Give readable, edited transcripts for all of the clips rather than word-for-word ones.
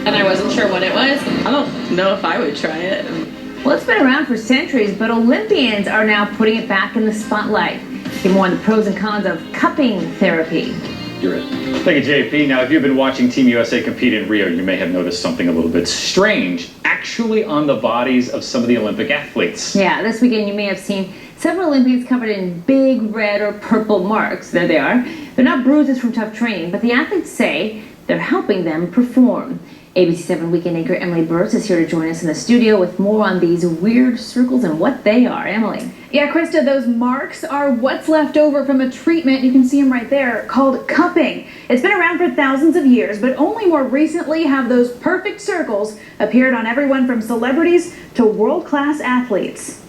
and I wasn't sure what it was. I don't know if I would try it. Well, it's been around for centuries, but Olympians are now putting it back in the spotlight. Get more on the pros and cons of cupping therapy. You're it. Thank you, JP. Now, if you've been watching Team USA compete in Rio, you may have noticed something a little bit strange, actually on the bodies of some of the Olympic athletes. Yeah, this weekend you may have seen several Olympians covered in big red or purple marks. There they are. They're not bruises from tough training, but the athletes say they're helping them perform. WABC-7 weekend anchor Emily Burris is here to join us in the studio with more on these weird circles and what they are. Emily. Yeah, Krista, those marks are what's left over from a treatment, you can see them right there, called cupping. It's been around for thousands of years, but only more recently have those perfect circles appeared on everyone from celebrities to world-class athletes.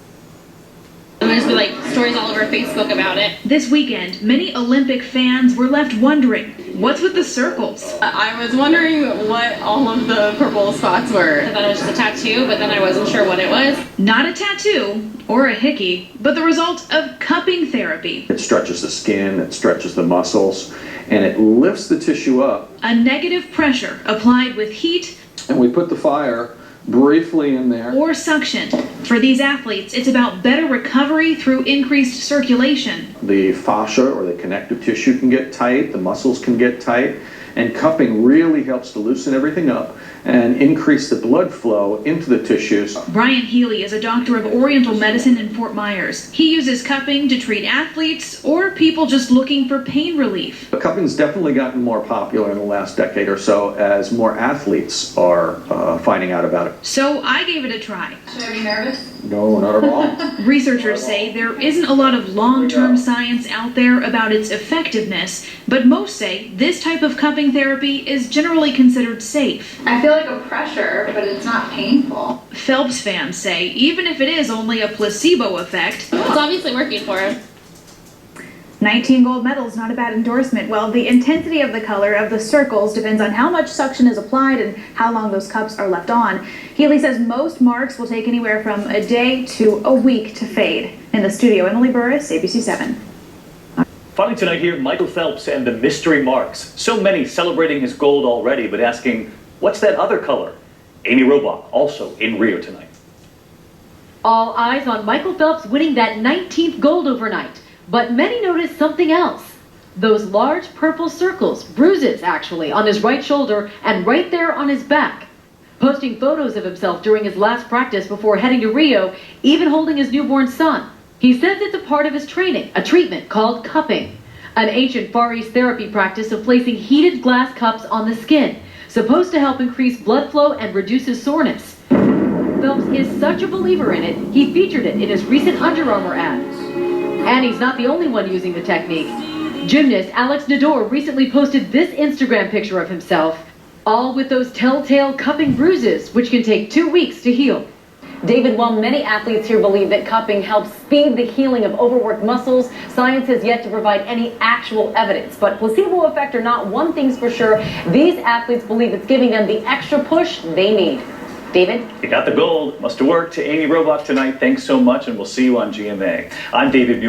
And there's been like stories all over Facebook about it. This weekend, many Olympic fans were left wondering, what's with the circles? I was wondering what all of the purple spots were. I thought it was just a tattoo, but then I wasn't sure what it was. Not a tattoo or a hickey, but the result of cupping therapy. It stretches the skin, it stretches the muscles, and it lifts the tissue up. A negative pressure applied with heat And we put the fire briefly in there. or suction. For these athletes, it's about better recovery through increased circulation. The fascia or the connective tissue can get tight, the muscles can get tight, and cupping really helps to loosen everything up and increase the blood flow into the tissues. Brian Healy is a doctor of Oriental Medicine in Fort Myers. He uses cupping to treat athletes or people just looking for pain relief. But cupping's definitely gotten more popular in the last decade or so as more athletes are finding out about it. So I gave it a try. Should I be nervous? No, not at all. Researchers say there isn't a lot of long-term science out there about its effectiveness, but most say this type of cupping therapy is generally considered safe. I feel like a pressure, but it's not painful. Phelps fans say even if it is only a placebo effect, It's obviously working for him. 19 gold medals, not a bad endorsement. Well, the intensity of the color of the circles depends on how much suction is applied and how long those cups are left on. Healy says most marks will take anywhere from a day to a week to fade. In the studio, Emily Burris, ABC7. Finally tonight here, Michael Phelps and the mystery marks. So many celebrating his gold already, but asking, what's that other color? Amy Robach, also in Rio tonight. All eyes on Michael Phelps winning that 19th gold overnight. But many noticed something else. Those large purple circles, bruises actually, on his right shoulder and right there on his back. Posting photos of himself during his last practice before heading to Rio, even holding his newborn son. He says it's a part of his training, a treatment called cupping. An ancient Far East therapy practice of placing heated glass cups on the skin, supposed to help increase blood flow and reduce his soreness. Phelps is such a believer in it, he featured it in his recent Under Armour ad. And he's not the only one using the technique. Gymnast Alex Nador recently posted this Instagram picture of himself, all with those telltale cupping bruises, which can take 2 weeks to heal. David, while many athletes here believe that cupping helps speed the healing of overworked muscles, science has yet to provide any actual evidence. But placebo effect or not, one thing's for sure, these athletes believe it's giving them the extra push they need. David? You got the gold. Must have worked. To Amy Robach tonight, thanks so much, and we'll see you on GMA. I'm David Muir.